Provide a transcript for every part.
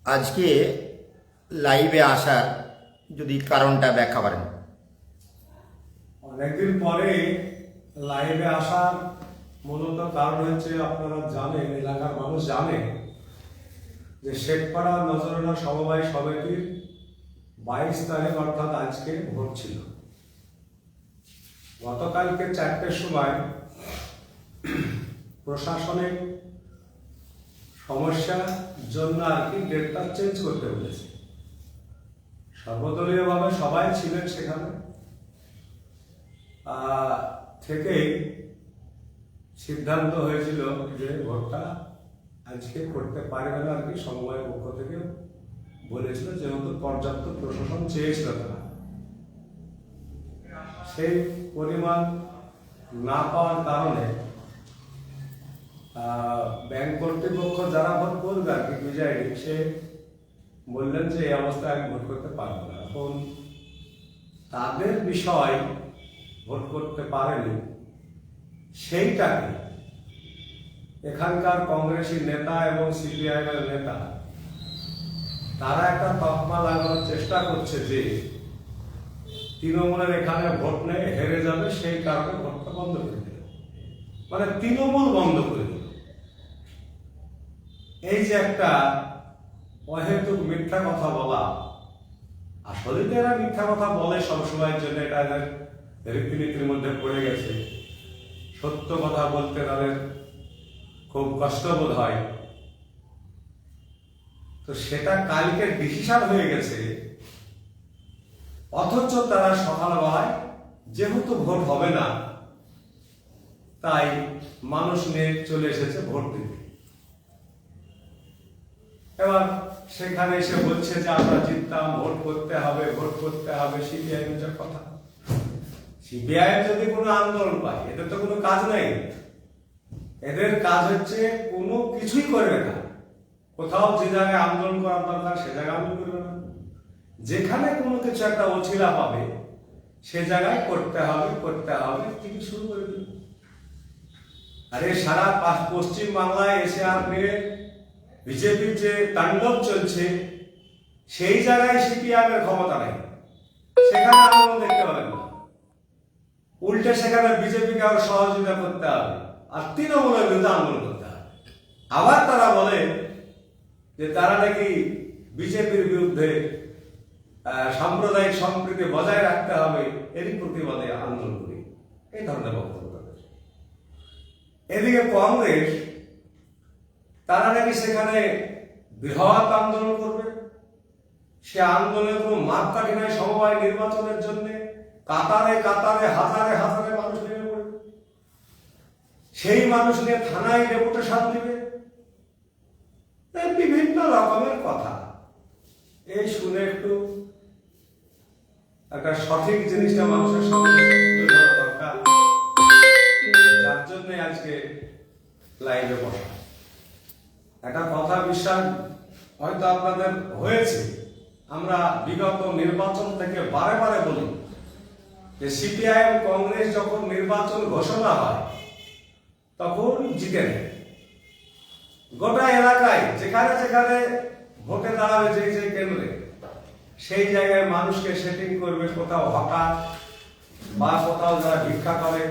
আজকে লাইভে আসার যদি কারণটা ব্যাখ্যা করেন। অনেকদিন পরে লাইভে আসার মূলত কারণ হচ্ছে, আপনারা জানেন, এলাকার মানুষ জানে যে শেখপাড়া নজরানা সমবায় সমিতির 22 তারিখ অর্থাৎ আজকে ভোট ছিল। গতকালকে 4টের সময় প্রশাসনিক সমস্যার জন্য আর কি ডেটটা চেঞ্জ করতে বলেছে। সর্বদলীয়ভাবে সবাই ছিলেন সেখানে, থেকেই সিদ্ধান্ত হয়েছিল যে ভোটটা আজকে করতে পারবে না আর কি। সমবায় পক্ষ থেকে বলেছিল, যেহেতু পর্যাপ্ত প্রশাসন চেয়েছিল তারা, সেই পরিমাণ না পাওয়ার কারণে ব্যাংক কর্তৃপক্ষ যারা ভোট করবে আর কি, প্রিজাইডিং, সে বললেন যে এই অবস্থায় আমি ভোট করতে পারবো না। এখন তাদের বিষয় ভোট করতে পারেনি, সেইটাকে এখানকার কংগ্রেসী নেতা এবং সিপিআইএম এর নেতা তারা একটা তকমা লাগানোর চেষ্টা করছে যে তৃণমূলের এখানে ভোট নেই, হেরে যাবে, সেই কারণে ভোটটা বন্ধ করে দিল। মানে তৃণমূল বন্ধ করে দিল। এই যে একটা অহেতুক মিথ্যা কথা বলা, আসলে তো এরা মিথ্যা কথা বলে সবসময়ের জন্য, এটা এদের রীতিনীতির মধ্যে পড়ে গেছে। সত্য কথা বলতে তাদের খুব কষ্টবোধ হয়। তো সেটা কালকে ডিসিশন হয়ে গেছে, অথচ তারা সকালবেলায় যেহেতু ভোট হবে না, তাই মানুষ নিয়ে চলে এসেছে ভোট দিতে। এবার সেখানে এসে বলছে যে আমরা জিততাম, ভোট করতে হবে, ভোট করতে হবে। সিপিআইএম এর কথা, সিপিআইএম যদি কোনো আন্দোলন পায়, এদের তো কোনো কাজ নেই। এদের কাজ হচ্ছে কোনো কিছুই করবে না। কোথাও যে জায়গায় আন্দোলন করার দরকার সে জায়গায় আন্দোলন করবে না, যেখানে কোনো কিছু একটা অছিলা পাবে সে জায়গায় করতে হবে থেকে শুরু করে দিল। আরে সারা পশ্চিম বাংলায় এসে আর বিজেপির যে তাণ্ডব চলছে, সেই জায়গায় সিপিআইএম এর ক্ষমতা নেই, সেখানে আন্দোলন দেখতে পাবেন না। উল্টে সেখানে বিজেপিকে আরো সহযোগিতা করতে হবে আর তৃণমূলের বিরুদ্ধে আন্দোলন করতে হবে। আবার তারা বলে যে তারা নাকি বিজেপির বিরুদ্ধে সাম্প্রদায়িক সম্প্রীতি বজায় রাখতে হবে, এরই প্রতিবাদে আন্দোলন করি, এই ধরনের বক্তব্য তাদের। এদিকে কংগ্রেস, তারা নাকি সেখানে বৃহৎ আন্দোলন করবে। সে আন্দোলনের কোনো মাপকাঠি নাই। সমবায় নির্বাচনের জন্য কাতারে কাতারে হাজারে হাজারে মানুষ নেমে পড়বে, সেই মানুষ নিয়ে থানায় ডেপুটেশন দিবে, বিভিন্ন রকমের কথা। এই শুনে একটু একটা সঠিক জিনিসটা মানুষের সামনে তুলে ধরা দরকার, যার জন্য আজকে লাইভে বসা। একটা কথা বিশ্বাস হয়তো আপনাদের হয়েছে, আমরা বিগত নির্বাচন থেকে বারে বারে বলি যে সিপিআইএম কংগ্রেস যখন নির্বাচন ঘোষণা হয় তখন জিতে নেয়। গোটা এলাকায় যেখানে যেখানে ভোটে দাঁড়াবে, যে কেন্দ্রে, সেই জায়গায় মানুষকে সেটিং করবে। কোথাও হঠাৎ বা কোথাও যারা ভিক্ষা করে,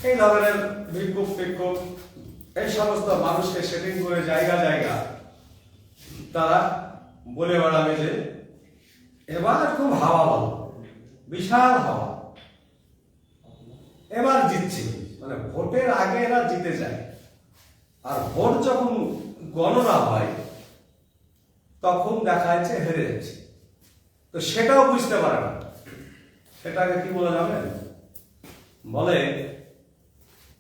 এই ধরনের ভিক্ষুক টিক্ষুক, এই সমস্ত মানুষকে সেটিং করে জায়গা জায়গা তারা বলে বেড়াবে যে এবার খুব হাওয়া বলো, বিশাল হাওয়া, এবার জিতছে। মানে ভোটের আগে এরা জিতে যায়, আর ভোট যখন গণনা হয় তখন দেখা যাচ্ছে হেরে যাচ্ছে। তো সেটাও বুঝতে পারে না। সেটাকে কি বলে যাবেন, বলে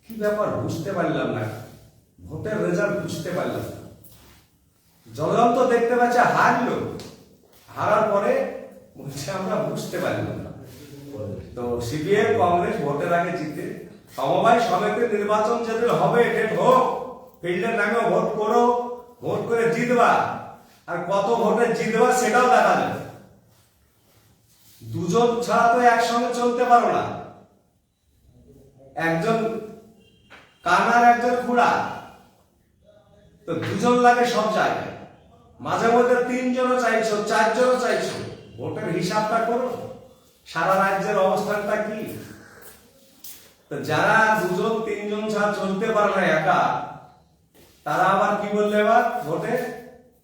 কি ব্যাপার বুঝতে পারলাম না, ভোটের রেজাল্ট বুঝতে পারলাম না। জনগণ তো দেখতে পাচ্ছে হারলো, হারার পরে বলছে আমরা বুঝতে পারলাম না। তো সিপিআইএম কংগ্রেস ভোটের আগে জিতে, সমবায় সমিতির নির্বাচন যেদিন হবে, ডেট হোক, ফিল্ডের নামে ভোট করো, ভোট করে জিতবা, আর কত ভোটে জিতবা সেটাও দেখা যাবে। দুজন ছাড়া তো একসঙ্গে চলতে পারো না, একজন কানার একজন খুড়া, তো দুজন লাগে সব জায়গায়। মাঝে মধ্যে 3 জনও চাইছো, 4 জনও চাইছো, ভোটের হিসাবটা করো, সারা রাজ্যের অবস্থানটা কি? তো যারা 2 জন 3 জন ছাড়া চলতে পারে না একা, তারা আবার কি বললে এবার ভোটে,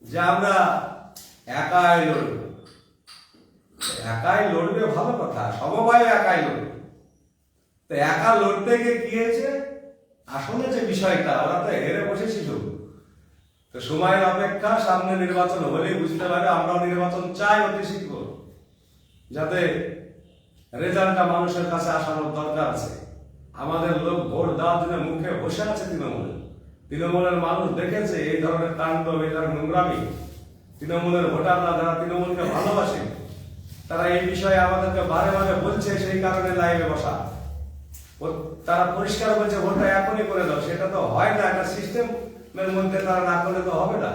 যে আমরা একাই লড়ব। একাই লড়বে ভালো কথা, সমবায় একাই লড়বে। তো একা লড়তে গিয়ে কি হয়েছে, আসলে যে বিষয়টা, ওরা তো হেরে বসেছিল। তো সময়ের অপেক্ষা, সামনে নির্বাচন হলেই বুঝতে পারে আমরাও নির্বাচন চাই অতি শীঘ্র, যাতে রেজাল্টটা মানুষের কাছে আসানোর দরকার আছে। আমাদের লোক ভোট দেওয়ার জন্য মুখে বসে আছে তৃণমূলের মানুষ দেখেছে এই ধরনের তাণ্ডব, এই ধরনের নোংরামি। তৃণমূলের ভোটাররা যারা তৃণমূলকে ভালোবাসে, তারা এই বিষয়ে আমাদেরকে বারে বারে বলছে, সেই কারণে লাইভে বসা। তারা পরিষ্কার বলছে ভোটটা এখনই করে দাও, সেটা তো হয় না, একটা সিস্টেমের মধ্যে তারা না করলে তো হবে না।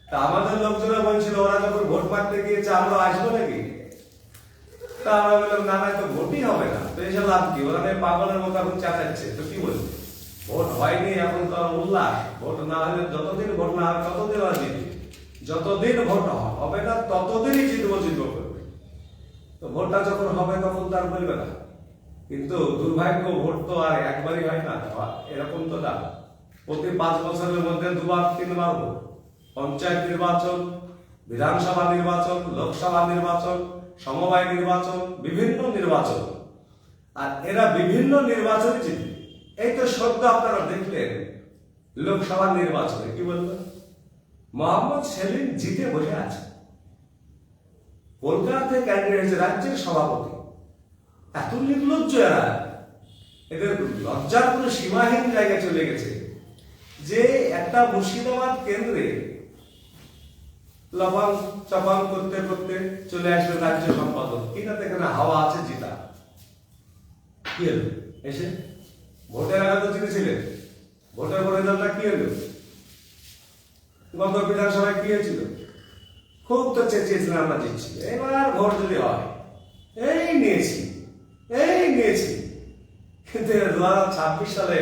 তা আমাদের লোকজনরা বলছিল, ওরা যখন ভোট মারতে গিয়েছে আমরা আসবো নাকি? তা আমরা বললাম না না, তো ভোটই হবে না, তো এসে লাভ কি? ওরা পাগলের মতো এখন চাচাচ্ছে, তো কি বলছে? ভোট হয়নি এখন তো উল্লাস, ভোট না হলে, যতদিন ভোট না হবে ততদিন আর জিতবে, যতদিন ভোট হবে না ততদিনই জিতবো করবে। তো ভোটটা যখন হবে তখন তার বলবে না। কিন্তু দুর্ভাগ্য, ভোট তো আর একবারই হয় না, এরকম তো না, প্রতি 5 বছরের মধ্যে 2বার 3বার ভোট। পঞ্চায়েত নির্বাচন, বিধানসভা নির্বাচন, লোকসভা নির্বাচন, সমবায় নির্বাচন, বিভিন্ন নির্বাচন, আর এরা বিভিন্ন নির্বাচনে জিতবে। এই তো সদ্য আপনারা দেখলেন লোকসভা নির্বাচনে কি বললো, মোহাম্মদ সেলিম জিতে বসে আছে, কলকাতা থেকে ক্যান্ডিডেট হয়েছে, রাজ্যের সভাপতি। এত নির্লজ্জ এরা, এদের লজ্জার কোনো সীমাহীন জায়গায় চলে গেছে, যে একটা মুর্শিদাবাদ কেন্দ্রে লবাং চপাং করতে করতে চলে আসবে রাজ্য সম্পাদক। কিনাতে এখানে হাওয়া আছে জিতা, কি হলো? এসে ভোটের আগে তো জিতেছিলেন, ভোটের পরে রেজাল্টটা কি হলো? গত বিধানসভায় কি হয়েছিল? খুব তো চেঁচিয়েছিলেন আমরা জিতছি, এবার ভোট যদি হয় এই নিয়েছি। কিন্তু 2026 সালে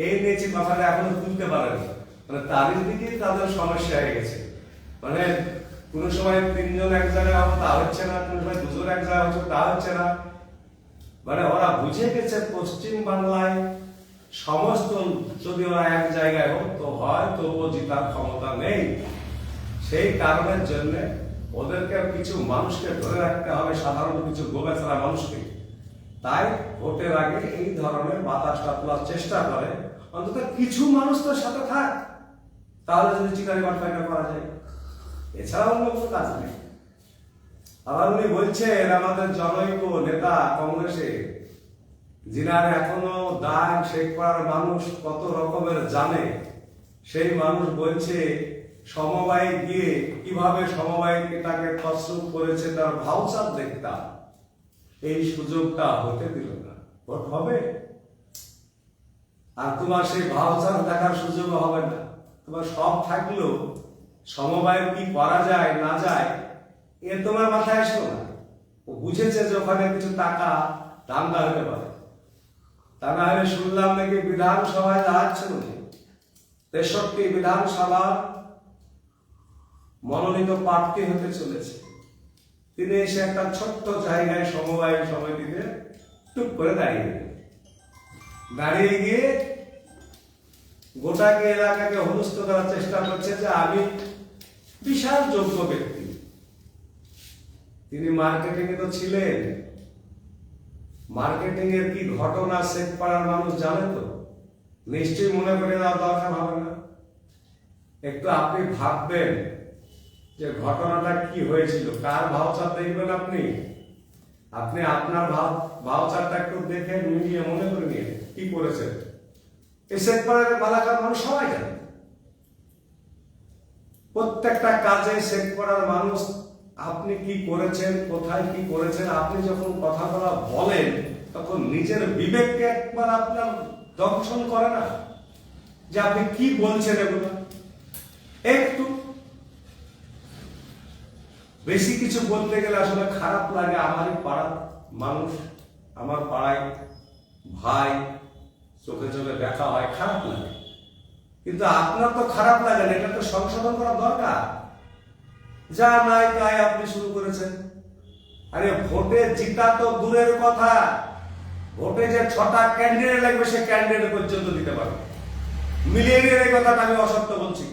এই নিয়েছি কথাটা এখনো তুলতে পারেনি, মানে তাদের দিকে তাদের সমস্যা হয়ে গেছে। মানে কোন সময় 3 জন এক জায়গায় হবে, তা হচ্ছে না, কোন সময় 2 জন এক জায়গায় হচ্ছে, তা হচ্ছে না। মানে ওরা বুঝে গেছে পশ্চিম বাংলায় সমস্ত যদি ওরা এক জায়গায় হোক তো হয়, তবুও জিতার ক্ষমতা নেই। সেই কারণের জন্য ওদেরকে কিছু মানুষকে ধরে রাখতে হবে, সাধারণ কিছু গোবেচারা মানুষকে। তাই ভোটের আগে এই ধরনের বাতাসটা তোলার চেষ্টা করে, অন্তত কিছু মানুষ তোর সাথে থাক, তাহলে যদি চিকারি বাটপাইটা করা যায়, এছাড়া অন্য কোনো কাজ নেই। আবার উনি বলছেন আমাদের জনৈক নেতা কংগ্রেসে, যিনার এখনো দাগ শেখ পাড়ার মানুষ কত রকমের জানে, সেই মানুষ বলছে সমবায়ে গিয়ে কিভাবে সমবায়টাকে তছরূপ করেছে তার ভাউচার দেখতাম, এই সুযোগটা হতে দিল না। ভোট হবে আর তোমার সেই ভাউচার দেখার সুযোগ হবে না। তোমার সব থাকলেও সমবায় কি করা যায় না যায় এ তোমার মাথায় আসলো না। ও বুঝেছে যে ওখানে কিছু টাকা ধান্দা হতে পারে। তা না হলে শুনলাম নাকি বিধানসভায় দাঁড়াচ্ছেন উনি, 63 বিধানসভা মনোনীত প্রার্থী হতে চলেছে। তিনি এসে একটা ছোট্ট জায়গায় সমবায় সমিতিতে টুক করে দাঁড়িয়ে গিয়ে গোটাকে এলাকাকে হলুস্থ করার চেষ্টা করছে যে আমি বিশাল যোগ্য ব্যক্তি। তিনি মার্কেটিং এ তো ছিলেন, মার্কেটিং এর কি ঘটনা শেখ পাড়ার মানুষ জানে তো, নিশ্চয়ই মনে করে দেওয়া দরকার হবে না। একটু আপনি ভাববেন যে ঘটনাটা কি হয়েছিল, কার ভাউচার দেখবেন আপনি আপনার ভাউচারটা একটু দেখে নিয়ে মনে করে নিয়ে কি করেছে। এই শেখ পাড়ার বালাকার মানুষ সবাই জানে, প্রত্যেকটা কাজে শেখ পাড়ার মানুষ আপনি কি করেছেন, কোথায় কি করেছেন, আপনি যখন কথাগুলো বলেন তখন নিজের বিবেককে একবার আপনার দংশন করে না যে আপনি কি বলছেন। এগুলো একটু বেশি কিছু বলতে গেলে আসলে খারাপ লাগে। আমারই পাড়ার মানুষ, আমার পাড়ায় ভাই, চোখে চোখে দেখা হয়, খারাপ লাগে। কিন্তু আপনার তো খারাপ লাগে না, এটা তো সংশোধন করা দরকার। যা নাই তাই আপনি শুরু করেছেন। আরে ভোটে জিতা তো দূরের কথা, ভোটে যে 6টা ক্যান্ডিডেট লাগবে সে ক্যান্ডিডেট পর্যন্ত দিতে পারবে। মিলিয়নের এই কথাটা আমি অসত্য বলছি?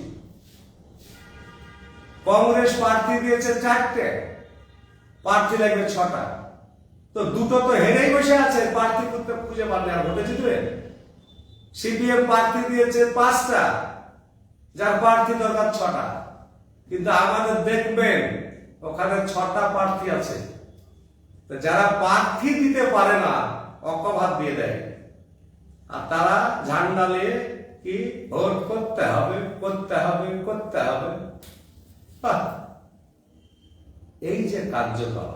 কংগ্রেস প্রার্থী দিয়েছে 4টে, প্রার্থী লাগবে 6টা, তো দুটো তো হেরেই বসে আছে, প্রার্থী করতে খুঁজে পারলে আর ভোটে জিতবে? সিপিএম প্রার্থী দিয়েছে 5টা, যার প্রার্থী দরকার 6টা, কিন্তু আমাদের দেখবেন ওখানে 6টা প্রার্থী আছে, তো যারা প্রার্থী দিতে পারে না অকভাত দিয়ে দেয়, আর তারা ঝান্ডা নিয়ে কি ভোট করতে হবে করতে হবে করতে হবে। এই যে কার্যকলাপ,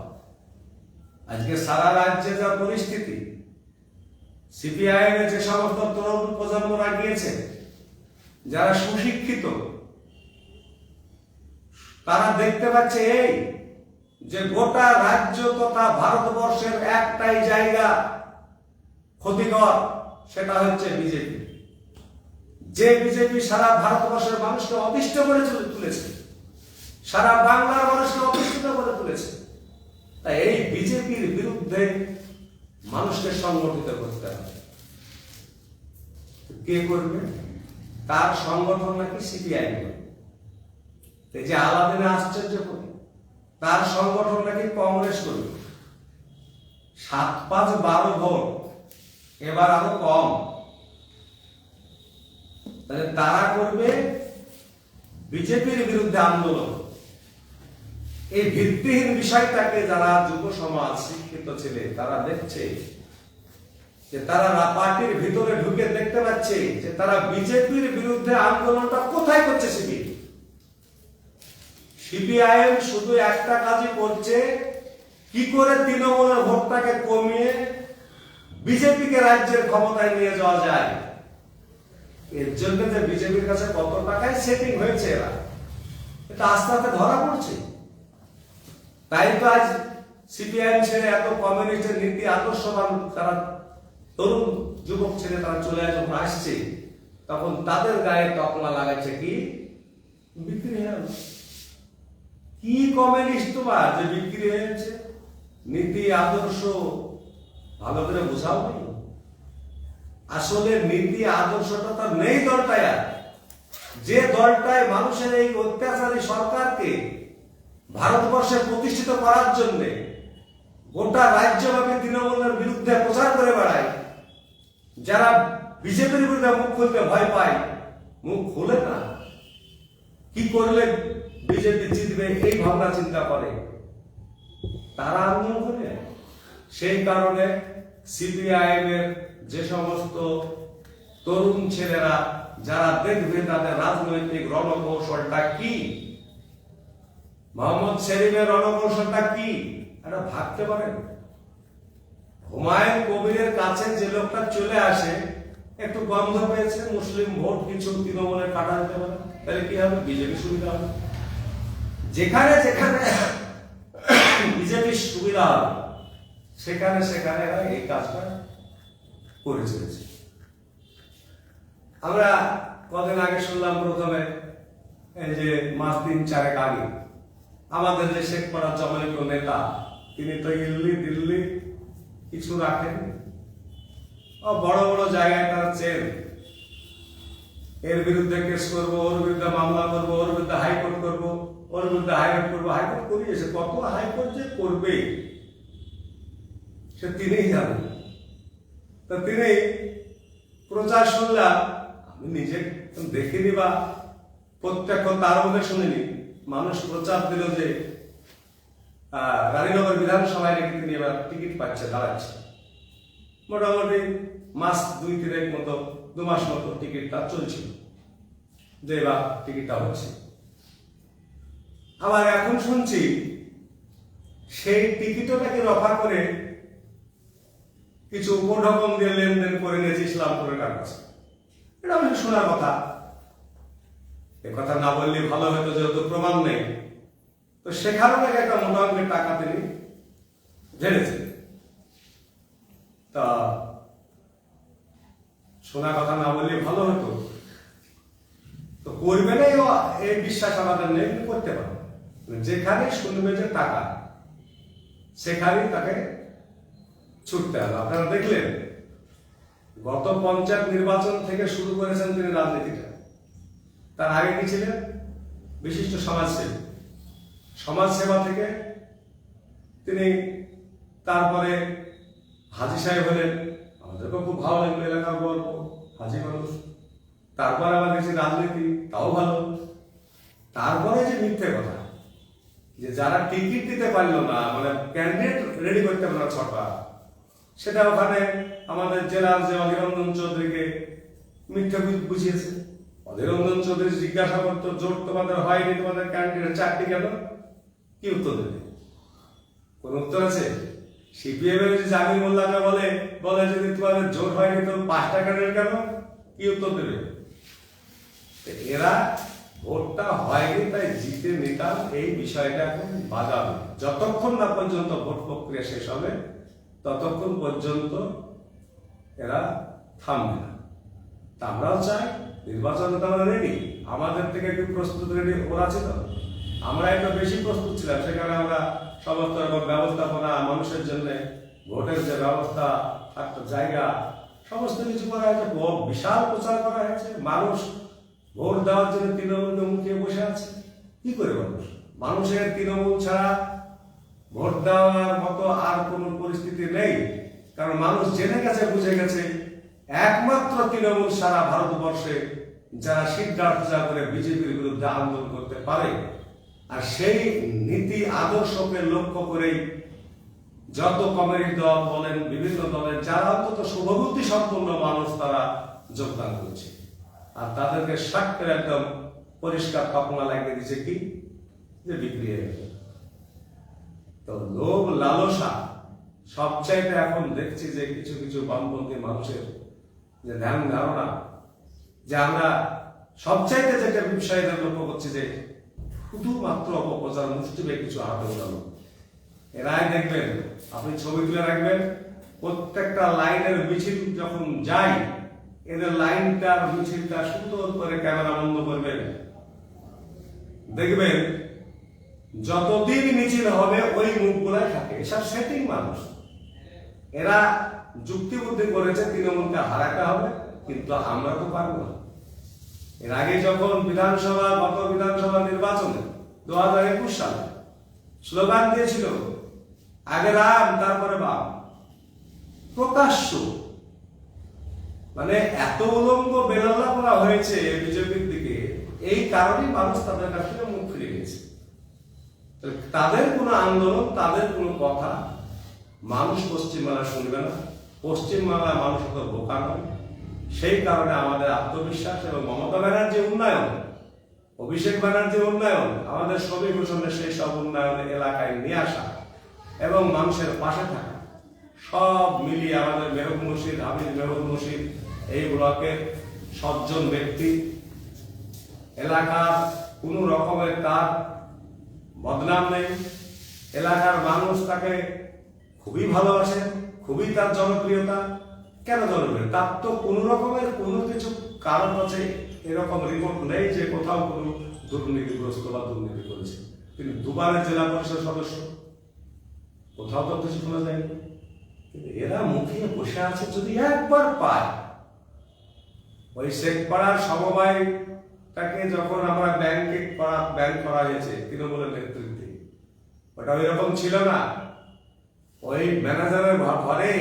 আজকে সারা রাজ্যে যা পরিস্থিতি, সিপিআইএম যে সমস্ত তরুণ প্রজন্মরা গিয়েছে, যারা সুশিক্ষিত, তারা দেখতে পাচ্ছে এই যে গোটা রাজ্য তথা ভারতবর্ষের একটাই জায়গা ক্ষতিকর, সেটা হচ্ছে বিজেপি। যে বিজেপি সারা ভারতবর্ষের মানুষকে অতিষ্ঠ করে তুলেছে, সারা বাংলার মানুষকে অতিষ্ঠিত করে তুলেছে, তাই এই বিজেপির বিরুদ্ধে মানুষকে সংগঠিত করতে হবে। কে করবে? তার সংগঠন নাকি সিপিআই করবে। এই যে আলাদিনে আশ্চর্য করি, তার সংগঠন নাকি কংগ্রেস করবে। 7-5-12 ভোট, এবার আরো কম, তাহলে তারা করবে বিজেপির বিরুদ্ধে আন্দোলন। এই ভিত্তিহীন বিষয়টাকে যারা যুব সমাজ, শিক্ষিত ছেলে, তারা দেখছে যে তারা পার্টির ভিতরে ঢুকে দেখতে পাচ্ছে যে তারা বিজেপির বিরুদ্ধে আন্দোলনটা কোথায় করছে। সিপিআইএম শুধু একটা কাজই করছে, কি করে তৃণমূলের ভোটটাকে কমিয়ে বিজেপিকে রাজ্যের ক্ষমতায় নিয়ে যাওয়া যায়। এর জন্য যে বিজেপির কাছে কত টাকায় সেটিং হয়েছে, এরা এটা আস্তে আস্তে ধরা পড়ছে। তাই তো আজ সিপিআইএম ছেড়ে এত কমিউনিস্টের নীতি আদর্শবান তারা তরুণ যুবক ছেলে তারা চলে যখন আসছে, তখন তাদের গায়ে তকমা লাগাচ্ছে কি বিক্রি হয়ে গেল। কি কমিউনিস্ট তোমার যে বিক্রি হয়েছে? নীতি আদর্শ ভালো করে বোঝাও নি। আসলে নীতি আদর্শটা তো নেই দলটায়। যে দলটায় মানুষের এই অত্যাচারী সরকারকে ভারতবর্ষে প্রতিষ্ঠিত করার জন্য গোটা রাজ্যব্যাপী তৃণমূলের বিরুদ্ধে প্রচার করে বেড়ায়, যারা বিজেপির বিরুদ্ধে মুখ খুলতে ভয় পায়, মুখ খুলে না, কি করলে বিজেপি জিতবে এই ভাবনা চিন্তা করে, তারা আন্দোলন করে। সেই কারণে সিপিআইএম এর যে সমস্ত তরুণ ছেলেরা যারা দেখবে তাদের রাজনৈতিক রণকৌশলটা কি, মোহাম্মদ সেলিমের রণকৌশলটা কি, এটা ভাবতে পারেন। হুমায়ুন কবিরের কাছে যে লোকটা চলে আসে, একটু গন্ধ পেয়েছে, মুসলিম ভোট কিছু তৃণমূলে কাটা যেতে পারে, তাহলে কি হবে? বিজেপি সুবিধা হবে। যেখানে যেখানে বিজেপির সুবিধা হবে সেখানে সেখানে এই কাজটা করে চলেছে। আমরা কদিন আগে শুনলাম, প্রথমে এই যে মাস 3-4 আগে আমাদের যে শেখপাড়া জমাইক নেতা, তিনি তো দিল্লি কিছু রাখেন, বড় বড় জায়গায় তার চেন, এর বিরুদ্ধে কেস করবো, ওর বিরুদ্ধে মামলা করবো, ওর বিরুদ্ধে হাইকোর্ট করবো, ওর বিরুদ্ধে হাইকোর্ট করবো। হাইকোর্ট করিয়েছে, কত হাইকোর্ট যে করবে সে তিনিই জানেন। তো তিনি প্রচার শুনলাম, আমি নিজে দেখিনি বা প্রত্যক্ষ তার মধ্যে শুনিনি, মানুষ প্রচার দিল যে রানীনগর বিধানসভায় নাকি তিনি এবার টিকিট পাচ্ছে, দাঁড়াচ্ছে। মোটামুটি মাস 2-3 মতো, 2 মাস মতো টিকিটটা চলছিল, যে এবার টিকিটটা হচ্ছে। আবার এখন শুনছি সেই টিকিটও নাকি রফা করে কিছু উপঢৌকন দিয়ে লেনদেন করে নিয়েছে ইসলামপুরের কাছে। এটা আমি শোনার কথা, এ কথা না বললে ভালো হতো, যেহেতু প্রমাণ নেই। তো সেখানেও নাকি একটা মোটা অঙ্কের টাকা তিনি জেনেছেন। তা শোনার কথা না বললে ভালো হতো, তো করবে না, এই বিশ্বাস আমাদের নেই, করতে পারে যেখানে শুনবে যে টাকা, সেখানেই তাকে ছুটতে হবে। আপনারা দেখলেন গত পঞ্চায়েত নির্বাচন থেকে শুরু করেছেন তিনি রাজনীতিটা। তার আগে কি ছিলেন? বিশিষ্ট সমাজসেবী। সমাজসেবা থেকে তিনি তারপরে হাজী সাহেব হলেন। আমাদেরকেও খুব ভালো লাগলো, এলাকার গল্প, হাজী মানুষ। তারপরে আবার দেখছি রাজনীতি, তাও ভালো। তারপরে যে মিথ্যে কথা, যে যারা টিকিট দিতে পারলো না, মানে ক্যান্ডিডেট রেডি করতে পারলো না ছটা, সেটা ওখানে আমাদের জেলার যে অধীররঞ্জন চৌধুরীকে মিথ্যে বুঝিয়েছে। অধীররঞ্জন চৌধুরী জিজ্ঞাসা করতো, জোট তোমাদের হয়নি, তোমাদের ক্যান্ডিডেট চারটি কেন? কি উত্তর দেবে? কোন উত্তর আছে? সিপিএম এর জামির মোল্লাকে বলে যদি তোমাদের জোট হয়নি তো 5টা ক্যান্ডিডেট কেন? কি উত্তর দেবে? এরা ভোটটা হয়নি তাই জিতে নিতাম, এই বিষয়টা এখন বাজাবে। যতক্ষণ না পর্যন্ত ভোট প্রক্রিয়া শেষ হবে ততক্ষণ পর্যন্ত এরা থামবে না। তা আমরাও চাই নির্বাচনে তো আমরা রেডি, আমাদের থেকে একটু প্রস্তুত রেডি ওরা ছিল। আমরা একটু বেশি প্রস্তুত ছিলাম, সেখানে আমরা সমস্ত রকম ব্যবস্থাপনা, মানুষের জন্য ভোটের যে ব্যবস্থা, একটা জায়গা, সমস্ত কিছু করা হয়েছে। বিশাল প্রচার করা হয়েছে। মানুষ ভোট দেওয়ার জন্য তৃণমূলকে মুখিয়ে বসে আছে। কি করে মানুষের তৃণমূল ছাড়া ভোট দেওয়ার মতো আর কোন পরিস্থিতি নেই। কারণ মানুষ জেনে গেছে, বুঝে গেছে, একমাত্র তৃণমূল সারা ভারতবর্ষে যারা সিদ্ধার্থ পূজা করে বিজেপির বিরুদ্ধে আন্দোলন করতে পারে। আর সেই নীতি আদর্শকে লক্ষ্য করেই যত কমিউনিস্ট দল বলেন, বিভিন্ন দলের যারা অন্তত শুভবুদ্ধি সম্পন্ন মানুষ, তারা যোগদান করছে। আর তাদেরকে সাক্ষের একদম পরিষ্কার তকমা লাগিয়ে দিচ্ছে কি, যে বিক্রি হয়ে গেল। তো লোভ লালসা সবচাইতে এখন দেখছি যে কিছু কিছু বামপন্থী মানুষের যে ধ্যান ধারণা, যে আমরা সবচাইতে যেটা বিষয়টা লক্ষ্য করছি যে শুধুমাত্র অপপ্রচার, মুষ্টিবে কিছু হাতে উঠানো। এরাই দেখবেন, আপনি ছবি তুলে রাখবেন, প্রত্যেকটা লাইনের মিছিল যখন যায়, এদের লাইনটার মিছিলটা সুন্দর করে ক্যামেরা বন্ধ করবেন, দেখবেন যতদিন মিছিল হবে ওই মুখগুলাই থাকে। এসব সেটিং মানুষ। এরা যুক্তি বুদ্ধি করেছে তৃণমূলকে হারাতে হবে, কিন্তু আমরা তো পারবো না। এর আগে যখন গত বিধানসভা নির্বাচনে 2021 সালে স্লোগান দিয়েছিল আগে রাম তারপরে বাম, প্রকাশ্য, মানে এত উলঙ্গ বেলাল্লা করা হয়েছে বিজেপির দিকে, এই কারণেই মানুষ তাদের কাছ থেকে মুখ ফিরে গেছে। তাদের কোনো আন্দোলন, তাদের কোনো কথা মানুষ পশ্চিমবাংলা শুনবে না। পশ্চিমবাংলার মানুষ তো বোকা নয়। সেই কারণে আমাদের আত্মবিশ্বাস এবং মমতা ব্যানার্জির উন্নয়ন, অভিষেক ব্যানার্জির উন্নয়ন, আমাদের ছবি ঘোষণের সেই সব উন্নয়ন এলাকায় নিয়ে আসা এবং মানুষের পাশে থাকা, সব মিলিয়ে আমাদের মেহবুব মুর্শিদ, আমির মেহবুব মুর্শিদ এই ব্লকের সজ্জন ব্যক্তি। এলাকার কোন রকমের তার বদনাম নেই। এলাকার মানুষ তাকে খুবই ভালোবাসে, খুবই তার জনপ্রিয়তা। কেন জনপ্রিয়? তার তো কোন রকমের কোনো কিছু কারণ আছে এরকম রিপোর্ট নেই যে কোথাও কোনো দুর্নীতিগ্রস্ত বা দুর্নীতি করেছে। তিনি দুবারের জেলা পরিষদ সদস্য, কোথাও তো কিছু শোনা যায়নি। কিন্তু এরা মুখিয়ে বসে আছে, যদি একবার পায়। ওই শেখপাড়ার সমবায়টাকে যখন আমরা ব্যাংক করা হয়েছে তৃণমূলের নেতৃত্বে, ওটা ওই রকম ছিল না। ওই ম্যানেজারের ঘরে,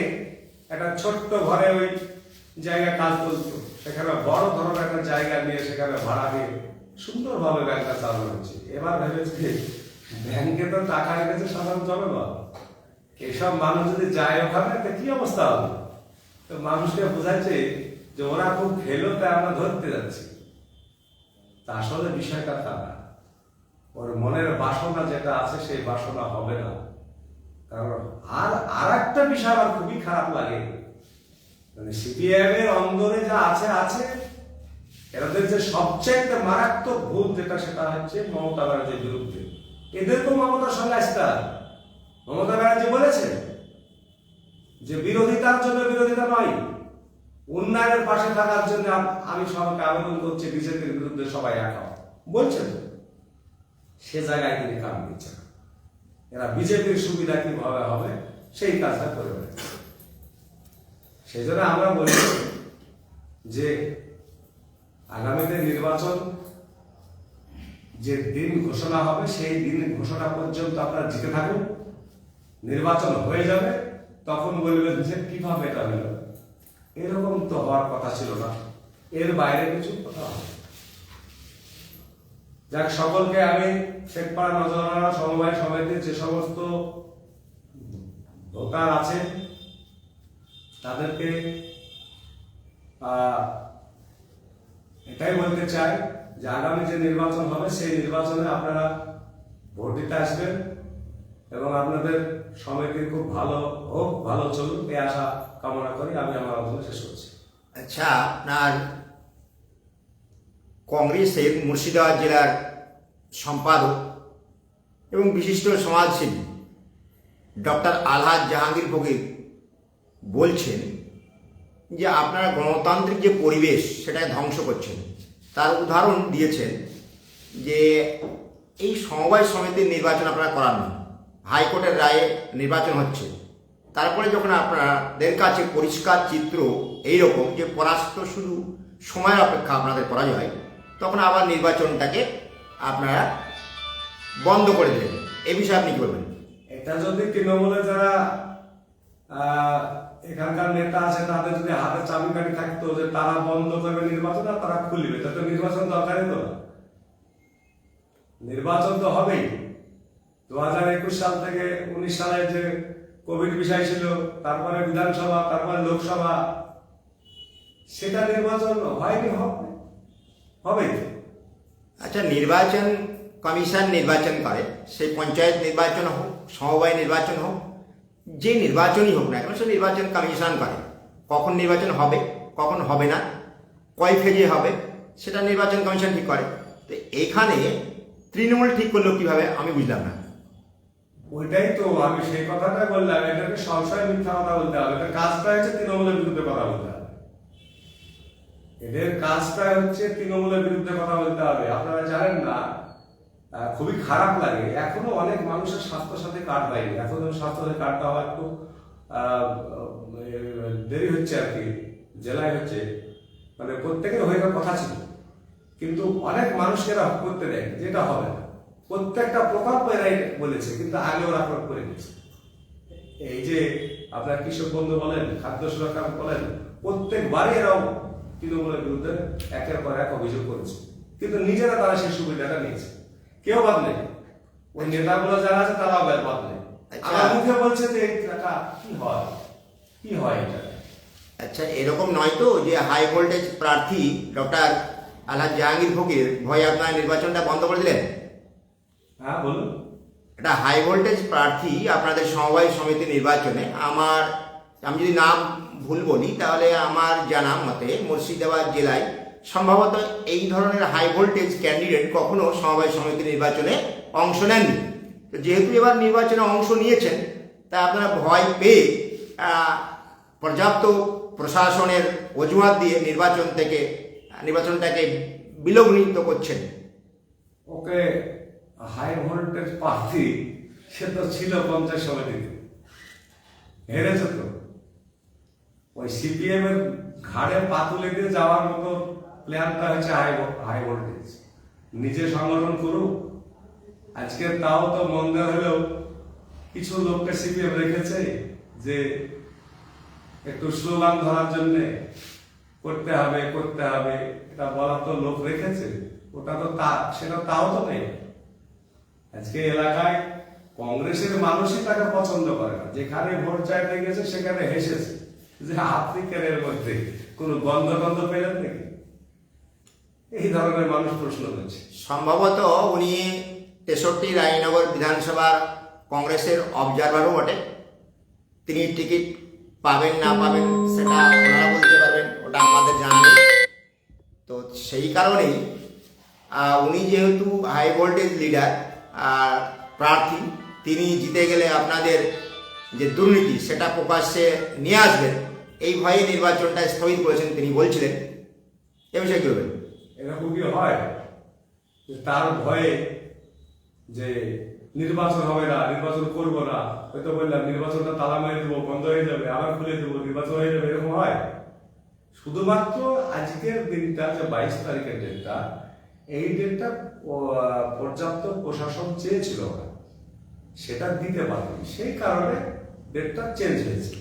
একটা ছোট্ট ঘরে ওই জায়গা কাজ চলতো, সেখানে বড় ধরনের একটা জায়গা নিয়ে সেখানে ভাড়া দিয়ে সুন্দরভাবে ব্যাংকটা চালানো হচ্ছে। এবার ভেবেছে ব্যাংকে তো টাকা রেখেছে সাধারণ জনগণ, এসব মানুষ যদি যায় ওখানে তো কি অবস্থা হবে। তো মানুষকে বোঝাচ্ছে যে ওরা খুব খেলো, তাই আমরা ধরতে যাচ্ছি। তা আসলে বিষয়টা তা না। ওর মনের বাসনা যেটা আছে সেই বাসনা হবে না। কারণ আর একটা বিষয় আমার খুবই খারাপ লাগে, মানে সিপিএম এর অন্দরে যা আছে এদের যে সবচেয়ে মারাত্মক ভূত যেটা, সেটা হচ্ছে মমতা ব্যানার্জির বিরুদ্ধে। এদেরকেও মমতার সঙ্গে আসতে হবে। মমতা ব্যানার্জি বলেছে যে বিরোধিতার জন্য বিরোধিতা নয়, উন্নয়নের পাশে থাকার জন্য আমি সবাইকে আবেদন করছি বিজেপির বিরুদ্ধে সবাই এক হও, বলছেন। সে জায়গায় তিনি কাম দিচ্ছেন। এরা বিজেপির সুবিধা কিভাবে হবে সেই কাজটা করে বেড়াচ্ছে। সেই জন্য আমরা বলি যে আগামীতে নির্বাচন যে দিন ঘোষণা হবে সেই দিন ঘোষণা পর্যন্ত আপনারা জিতে থাকুন। নির্বাচন হয়ে যাবে, তখন বলবেন যে কিভাবে এটা হলো, এরকম তো হওয়ার কথা ছিল না, এর বাইরে কিছু কথা হবে। যাক, সকলকে আমি শেখপাড়া নজরানা সমবায় সমিতির যে সমস্ত ভোটার আছে তাদেরকে এটাই বলতে চাই যে আগামী যে নির্বাচন হবে সেই নির্বাচনে আপনারা ভোট দিতে আসবেন এবং আপনাদের সমিতি খুব ভালো হোক, ভালো চলুক, এই আশা কামনা করি আমি আমার আলোচনা শেষ করছি। আচ্ছা, আপনার কংগ্রেসের মুর্শিদাবাদ জেলার সম্পাদক এবং বিশিষ্ট সমাজসেবী ডক্টর আলহাজ জাহাঙ্গীর ফকির বলছেন যে আপনারা গণতান্ত্রিক যে পরিবেশ সেটাকে ধ্বংস করছেন। তার উদাহরণ দিয়েছেন যে এই সমবায় সমিতির নির্বাচন আপনারা করান না, হাইকোর্টের রায়ে নির্বাচন হচ্ছে, তারপরে যখন আপনাদের কাছে পরিষ্কার চিত্র এইরকম যে পরাস্ত শুধু সময়ের অপেক্ষা আপনাদের পরাজয়, তখন আবার নির্বাচনটাকে আপনারা বন্ধ করে দিলেন। এ বিষয়ে আপনি কি বলবেন? এটা যদি তৃণমূলে যারা এখানকার নেতা আছে তাদের যদি হাতে চাবিকাঠি থাকতো যে তারা বন্ধ করবে নির্বাচন আর তারা খুলবে, তাতে নির্বাচন দরকারই তো না। নির্বাচন তো হবেই। 2021 সাল থেকে 19 সালে যে কোভিড বিষয় ছিল, তারপরে বিধানসভা, তারপরে লোকসভা, সেটা নির্বাচন হয়নি, হবে। আচ্ছা, নির্বাচন কমিশন নির্বাচন করে, সেই পঞ্চায়েত নির্বাচন হোক, সমবায় নির্বাচন হোক, যে নির্বাচনই হোক না কেন সে নির্বাচন কমিশন করে। কখন নির্বাচন হবে, কখন হবে না, কয় ফেজে হবে, সেটা নির্বাচন কমিশন ঠিক করে। তো এখানে তৃণমূল ঠিক করলো কিভাবে, আমি বুঝলাম না। ওইটাই তো আমি সেই কথাটাই বললাম, এটাকে সবসময় মিথ্যা কথা বলতে হবে। এটা কাজটা হচ্ছে তৃণমূলের বিরুদ্ধে কথা বলতে হবে। এদের কাজটা হচ্ছে তৃণমূলের বিরুদ্ধে কথা বলতে হবে। আপনারা জানেন না, খুবই খারাপ লাগে, এখনো অনেক মানুষের স্বাস্থ্যসাথী কার্ড হয়নি, এখনো স্বাস্থ্যসাথী কার্ডটা হওয়া একটু দেরি হচ্ছে আর কি, জেলায় হচ্ছে, মানে প্রত্যেকের হয়ে যাওয়ার কথা ছিল, কিন্তু অনেক মানুষকে এরা করতে দেয়, যেটা হবে না। প্রত্যেকটা প্রকল্প এরাই বলেছে, কিন্তু আগে ওরা করে দিয়েছে। এই যে আপনার কৃষক বন্ধু বলেন, খাদ্য সুরক্ষা বলেন, প্রত্যেকবারই এরাও তৃণমূলের বিরুদ্ধে একের পর এক অভিযোগ করেছে, কিন্তু নিজেরা তারা সেই সুবিধাটা নিয়েছে, কেউ বাদ নেই। ওই নেতাগুলো যারা আছে তারাও বাদ নেই। আমার মুখে বলছে যে এই টাকা কি হয় এটা। আচ্ছা, এরকম নয় তো যে হাই ভোল্টেজ প্রার্থী ডক্টর আলহাজ জাহাঙ্গীর ফকির ভয়ে আপনার নির্বাচনটা বন্ধ করে দিলেন? হ্যাঁ, বলুন। এটা হাই ভোল্টেজ প্রার্থী আপনাদের সমবায় সমিতি নির্বাচনে, আমি যদি নাম ভুল বলি তাহলে আমার জানা মতে মুর্শিদাবাদ জেলায় সম্ভবত এই ধরনের হাই ভোল্টেজ ক্যান্ডিডেট কখনো সমবায় সমিতি নির্বাচনে অংশ নেননি। তো যেহেতু এবার নির্বাচনে অংশ নিয়েছেন, তাই আপনারা ভয় পেয়ে পর্যাপ্ত প্রশাসনের অজুহাত দিয়ে নির্বাচনটাকে বিলগ্নিত করছেন। ওকে হাই ভোল্টেজ প্রার্থী, সে তো ছিল পঞ্চায়েত সমিতিতে, হেরেছে তো। ওই সিপিএম এর ঘাড়ে পাতুলে দিয়ে যাওয়ার মতো প্ল্যানটা হচ্ছে হাই ভোল্টেজ। নিজে সংগঠন করুক। আজকে তাও তো মন্দে হলেও কিছু লোককে সিপিএম রেখেছে যে একটু স্লোগান ধরার জন্য করতে হবে এটা বলার তো লোক রেখেছে। ওটা তো সেটা তাও তো নেই। আজকে এলাকায় কংগ্রেসের মানুষই তাকে পছন্দ করে না, যেখানে ভোট চাইতে গেছে সেখানে হেসেছে যে আপনি কেন এর মধ্যে কোনো গন্ধ পেলেন নাকি, এই ধরনের মানুষ প্রশ্ন করছে। সম্ভবত উনি 63 রায়নগর বিধানসভার কংগ্রেসের অবজারভারও বটে। তিনি টিকিট পাবেন না পাবেন সেটা ওনারা বলতে পারবেন, ওটা আমাদের জানা নেই। তো সেই কারণেই উনি যেহেতু হাই ভোল্টেজ লিডার আর প্রার্থী, তিনি জিতে গেলে আপনাদের যে দুর্নীতি সেটা প্রকাশ্যে নিয়ে আসবেন, এই ভয়ে নির্বাচনটা স্থগিত করেছেন তিনি বলছিলেন। এ বিষয়ে কি বলবেন? এরকম কি হয় তার ভয়ে যে নির্বাচন হবে না, নির্বাচন করব না, হয়তো বললাম নির্বাচনটা তালা মেরে দেবো, বন্ধ হয়ে যাবে, আবার খুলে দেবো, নির্বাচন হয়ে যাবে, এরকম হয়? শুধুমাত্র আজকের দিনটা, যে 22 তারিখের ডেটটা, এই ডেটটা পর্যাপ্ত প্রশাসন চেয়েছিল না, সেটা দিতে পারেনি, সেই কারণে ডেটটা চেঞ্জ হয়েছে।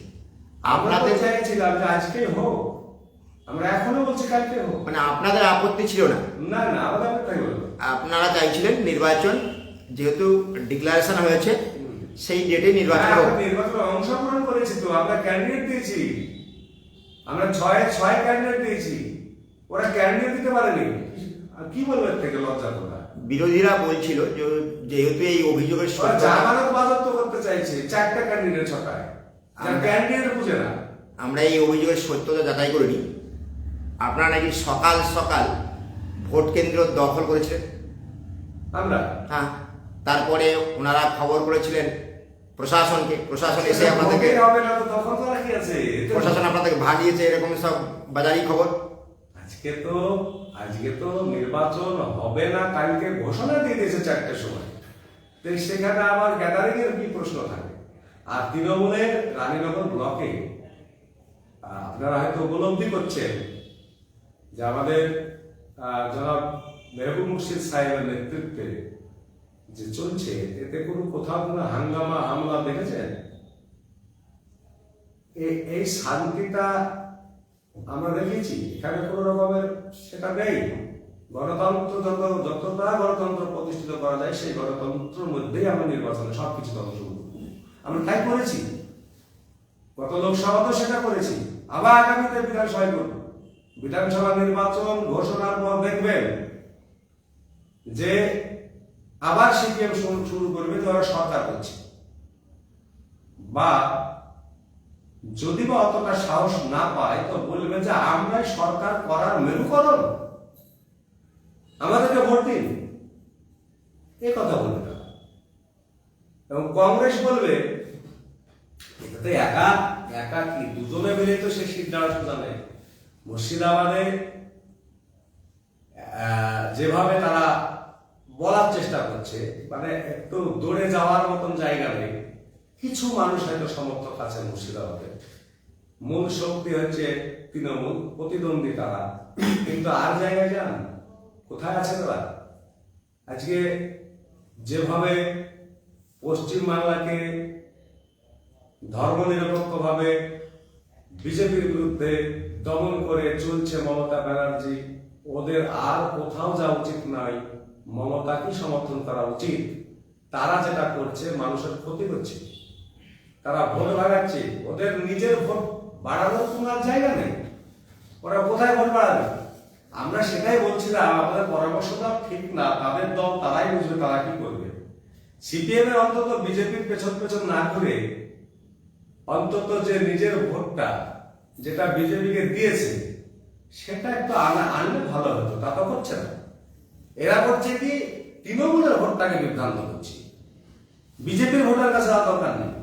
আপনাদের চাইছিলাম যে আজকেই হোক, আমরা এখনো বলছি কালকে হোক। মানে আপনাদের আপত্তি ছিল না? না না, আমাদের তাই বলবো। আপনারা চাইছিলেন নির্বাচন যেহেতু ডিক্লারেশন হয়েছে সেই ডেটে নির্বাচন হোক। নির্বাচনে অংশগ্রহণ করেছি তো, আমরা ক্যান্ডিডেট দিয়েছি, আমরা ছয় ক্যান্ডিডেট দিয়েছি, ওরা ক্যান্ডিডেট দিতে পারেনি। আর কি বলবো এর থেকে লজ্জা কথা? বিরোধীরা বলছিল যে যেহেতু এই অভিযোগের জামানত বাজেয়াপ্ত করতে চাইছে 4টা ক্যান্ডিডেট ছটায়, যার ক্যান্ডিডেট বুঝে না। আমরা এই অভিযোগের সত্যতা যাচাই করিনি। আপনারা নাকি সকাল সকাল ভোট কেন্দ্র দখল করেছিলেন। আমরা হ্যাঁ, তারপরে ওনারা খবর করেছিলেন প্রশাসনকে, প্রশাসন এসে আপনাদেরকে, হবে না তো দখল করা কি আছে? প্রশাসন আপনাদেরকে ভাগিয়েছে, এরকম সব বাজারি খবর। আজকে তো নির্বাচন হবে না, কালকে ঘোষণা দিয়ে দিয়েছে 4টার সময়, তো সেখানে আবার গ্যাদারিং এর কি প্রশ্ন থাকে? আর তৃণমূলের রানীনগর ব্লকে আপনারা হয়তো উপলব্ধি করছেন যে আমাদের জনাব মেহবুব মুর্শিদ সাহেবের নেতৃত্বে যে চলছে, এতে কোথাও কোনো হাঙ্গামা হামলা দেখেছেন? এই শান্তিটা আমরা দেখেছি, এখানে কোনো রকমের সেটা নেই। গণতন্ত্র যতটা গণতন্ত্র প্রতিষ্ঠিত করা যায়, সেই গণতন্ত্রের মধ্যেই আমরা নির্বাচনে সবকিছু অংশগ্রহণ করি, আমরা তাই করেছি। গত লোকসভাতেও সেটা করেছি, আবার আগামীতে বিধানসভায় করব। বিধানসভা নির্বাচন ঘোষণার পর দেখবেন যে আবার সিপিএম শুরু করবে যে ওরা সরকার করছে, বা যদি বা অতটা সাহস না পায় তো বলবে যে আমরাই সরকার করার মেরুকরণ, আমাদেরকে ভোট দিন, এই কথা বলবে না। এবং কংগ্রেস বলবে এটাতে একা একা কি, দুজনে মিলে তো সে সিট দেওয়ার সুযোগ নেই। মুর্শিদাবাদে যেভাবে তারা বলার চেষ্টা করছে, মানে একটু দৌড়ে যাওয়ার মতন জায়গা নেই। কিছু মানুষ হয়তো সমর্থক আছে মুর্শিদাবাদে, মূল শক্তি হচ্ছে তৃণমূল, প্রতিদ্বন্দ্বী তারা, কিন্তু আর জায়গায় যান, কোথায় আছে তারা? আজকে যেভাবে পশ্চিম বাংলাকে ধর্মনিরপেক্ষভাবে বিজেপির বিরুদ্ধে দমন করে চলছে মমতা ব্যানার্জি, ওদের আর কোথাও যাওয়া উচিত নয়, মমতাকে সমর্থন করা উচিত। তারা যেটা করছে মানুষের ক্ষতি করছে, তারা ভোট বাড়াচ্ছে, ওদের নিজের ভোট বাড়ানোর কোনো জায়গা নেই, ওরা কোথায় ভোট বাড়াবে? আমরা সেটাই বলছিলাম, আমাদের পরামর্শটা ঠিক না, তাদের দল তারাই বুঝবে তারা কি করবে। সিপিএম এর অন্তত বিজেপির পেছন পেছন না ঘুরে অন্তত যে নিজের ভোটটা যেটা বিজেপিকে দিয়েছে সেটা একটু আনলে ভালো হতো, তা তো করছে না। এরা করছে কি, তৃণমূলের ভোটটাকে বিভ্রান্ত করছে, বিজেপির ভোটের কাছে আর দরকার নেই,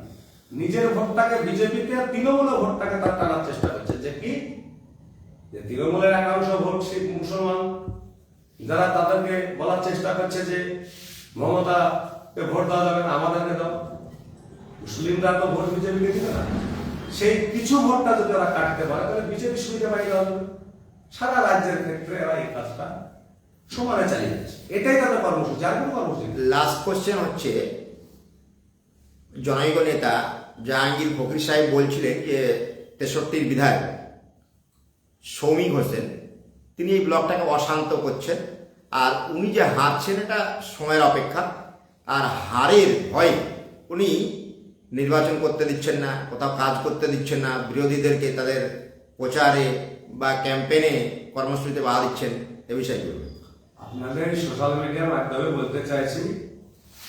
নিজের ভোটটাকে বিজেপিতে আর তৃণমূলের ভোটটাকে তার টানার চেষ্টা করছে। যে কি, যে তৃণমূলের একাংশ ভোট শিখ মুসলমান, যারা তাদেরকে বলার চেষ্টা করছে যে মমতাকে ভোট দেওয়া যাবে না, আমাদেরকে দাও। মুসলিমরা তো ভোট বিজেপিকে দিবে না, সেই কিছু ভোটটা যদি ওরা কাটতে পারে তাহলে বিজেপি সুবিধা পাই যাবে। সারা রাজ্যের ক্ষেত্রে এরা এই কাজটা সমানে চালিয়ে যাচ্ছে, এটাই তাদের কর্মসূচি, আর কোনো কর্মসূচি। লাস্ট কোশ্চেন হচ্ছে, জনৈক নেতা জাহাঙ্গীর ফকির সাহেব বলছিলেন যে 63-র বিধায়ক সৌমিক হোসেন তিনি এই ব্লকটাকে অশান্ত করছেন, আর উনি যে হারছেন এটা সময়ের অপেক্ষা, আর হারের ভয়ে উনি নির্বাচন করতে দিচ্ছেন না, কোথাও কাজ করতে দিচ্ছেন না, বিরোধীদেরকে তাদের প্রচারে বা ক্যাম্পেইনে কর্মসূচিতে বাধা দিচ্ছেন। এ বিষয়ে কি বলবেন? আপনাদের সোশ্যাল মিডিয়ার মাধ্যমে বলতে চাইছি,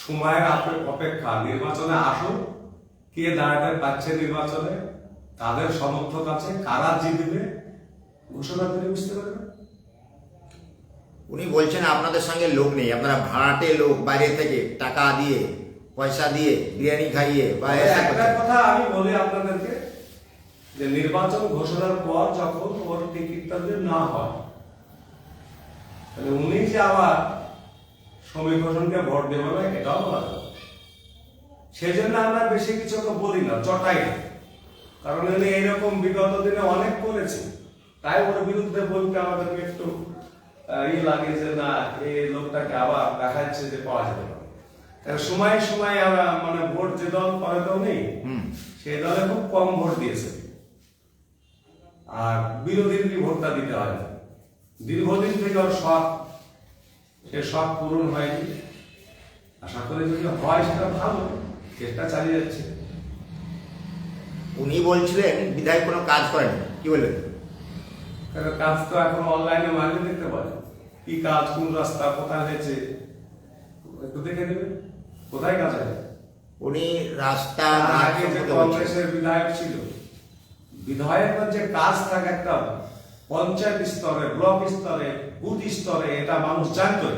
সময়ের অপেক্ষা, নির্বাচনে আসুন, কে দাঁড়াতে পারছে নির্বাচনে, তাদের সমর্থক আছে, কারা জিতবে ঘোষণা করে বুঝতে পারবেন। উনি বলছেন আপনাদের সঙ্গে লোক নেই, আপনারা ভাড়াটে লোক, বাইরে থেকে টাকা দিয়ে পয়সা দিয়ে বিরিয়ানি খাইয়ে বা একটা কথা আমি বলি আপনাদেরকে, যে নির্বাচন ঘোষণার পর যখন ওর টিকিটটা যদি না হয়, তাহলে উনি যে আবার শ্রমিক ঘোষণকে ভোট দেবো না, এটাও বলা যাবে। সেই জন্য আমরা বেশি কিছু তো বলি না, চটাই না, কারণ উনি এইরকম বিগত দিনে অনেক করেছে। তাই ওর বিরুদ্ধে বলতে আমাদেরকে একটু লাগে যে না, এই লোকটাকে আবার দেখাচ্ছে যে পাওয়া যেতে পারে। সময় সময় মানে ভোট যে দল করে তো নেই, সেই দলে খুব কম ভোট দিয়েছে, আর বিরোধীর ভোটটা দিতে হয় না। দীর্ঘদিন থেকে ওর শখ, সে শখ পূরণ হয়নি। আশা করি যদি হয় সেটা ভালো, চেষ্টা চালিয়ে যাচ্ছে। উনি বলছিলেন বিধায়ক কোনো কাজ করেন, কি বলবেন? কারণ কাজ তো এখন অনলাইনে মারলে দেখতে পারে, কি কাজ, কোন রাস্তা কোথায় হয়েছে, একটু দেখে নেবে কোথায় কাজ হয়। উনি রাস্তা আগে যে কংগ্রেসের বিধায়ক ছিল, বিধায়কের যে কাজ থাকে একটা পঞ্চায়েত স্তরে, ব্লক স্তরে, বুথ স্তরে, এটা মানুষ জানতো।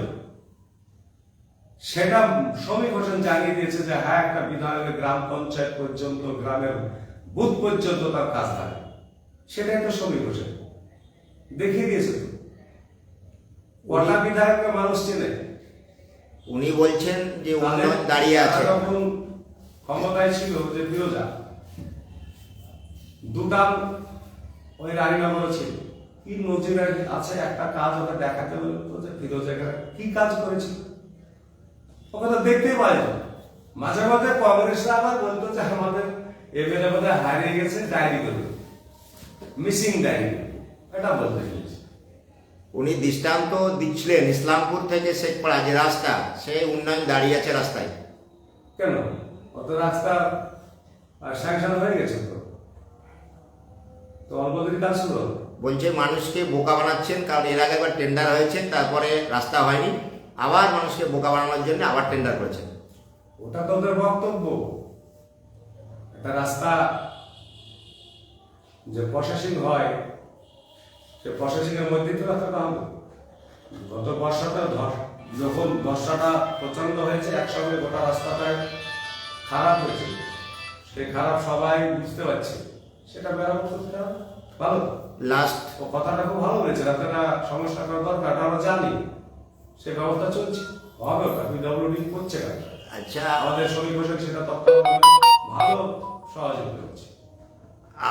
সেটা শ্রমিক হোসেন জানিয়ে দিয়েছে যে হ্যাঁ, একটা বিধায়কের গ্রাম পঞ্চায়েত পর্যন্ত, গ্রামের বুথ পর্যন্ত তার কাজ থাকে, সেটা একটা শ্রমিক হোসেন দেখিয়ে দিয়েছে। কটা বিধায়ককে মানুষ চেনে? উনি বলছেন যে উন্নয়ন দাঁড়িয়ে আছে। তখন ক্ষমতায় ছিল যে ফিরোজা, দুটাম ওই রানীনগর ছিল, কি নজির আছে একটা কাজ ওকে দেখাতে বলতো যে ফিরোজা কি কাজ করেছিল, ওকে তো দেখতেই পাওয়া যায়। মাঝে মাঝে কংগ্রেসরা আবার বলতো যে আমাদের এমএলএ বোধহয় হারিয়ে গেছে, ডায়েরি করবে, মিসিং ডায়েরি, এটা বলতে গেছে। উনি দৃষ্টান্ত দিচ্ছিলেন ইসলামপুর থেকে শেখপাড়া যে রাস্তা, সেই উন্নয়ন দাঁড়িয়ে আছে রাস্তায়। কেন? অত রাস্তা স্যাংশন হয়ে গেছে তো অল্প দিন কাজ শুরু হবে। বলছে মানুষকে বোকা বানাচ্ছেন, কারণ এর আগে একবার টেন্ডার হয়েছে, তারপরে রাস্তা হয়নি, আবার মানুষকে বোকা বানানোর জন্য আবার টেন্ডার করেছেন। ওটা তো ওদের বক্তব্য। একটা রাস্তা যে প্রসেসিং হয়, সে প্রসেসিং এর মধ্যেই তো রাস্তাটা হবে। গত বর্ষাটা যখন বর্ষাটা প্রচন্ড হয়েছে, একসঙ্গে গোটা রাস্তাটায় খারাপ হয়েছে, সেই খারাপ সবাই বুঝতে পারছে, সেটা মেরামত করতে হবে। ভালো লাস্ট ও কথাটা খুব ভালো হয়েছে, রাস্তাটা সমস্যা করার দরকার, আমরা জানি, সে ব্যবস্থা চলছে, হবে, ওটা পিডব্লিউডি করছে কাজ। আচ্ছা, আমাদের শ্রমিক বসে সেটা তত্ত্বাবধানে ভালো সহযোগিতা করছে।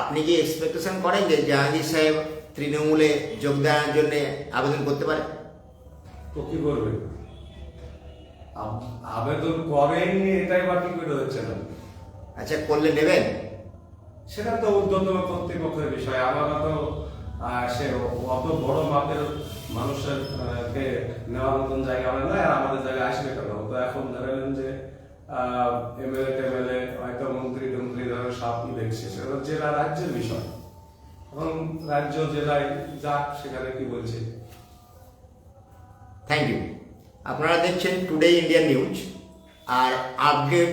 আপনি কি এক্সপেকটেশন করেন যে জাহাঙ্গীর সাহেব তৃণমূলে যোগদানের জন্য আবেদন করতে পারে? তো কি করবে? আবেদন করেননি, এটাই বা কি করে হচ্ছে না? আচ্ছা, করলে নেবেন? সেটা তো ঊর্ধ্বতন কর্তৃপক্ষের বিষয়। আমরা তো সে অত বড় মাপের মানুষের কে নেওয়ার মতন জায়গা আমরা নয়, আর আমাদের জায়গায় আসবে কেন? তো এখন ধরেন যে এমএলএ টেমএলএ হয়তো মন্ত্রী টন্ত্রী ধরেন সব কি দেখছে, সেটা জেলা রাজ্যের বিষয়। এখন রাজ্য জেলায় যাক, সেখানে কি বলছে। Thank you. আপনারা দেখছেন টুডে ইন্ডিয়ান নিউজ, আর আপডেট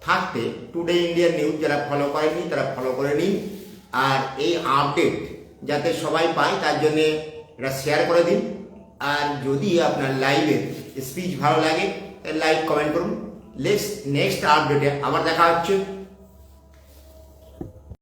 থাকতে টুডে ইন্ডিয়ান নিউজ যারা ফলো করেননি তারা ফলো করে নিন, আর এই আপডেট যাতে সবাই পায় তার জন্যে এটা শেয়ার করে দিন। আর যদি আপনার লাইভের স্পিচ ভালো লাগে তাহলে লাইক কমেন্ট করুন। নেক্সট আপডেটে আবার দেখা হচ্ছে।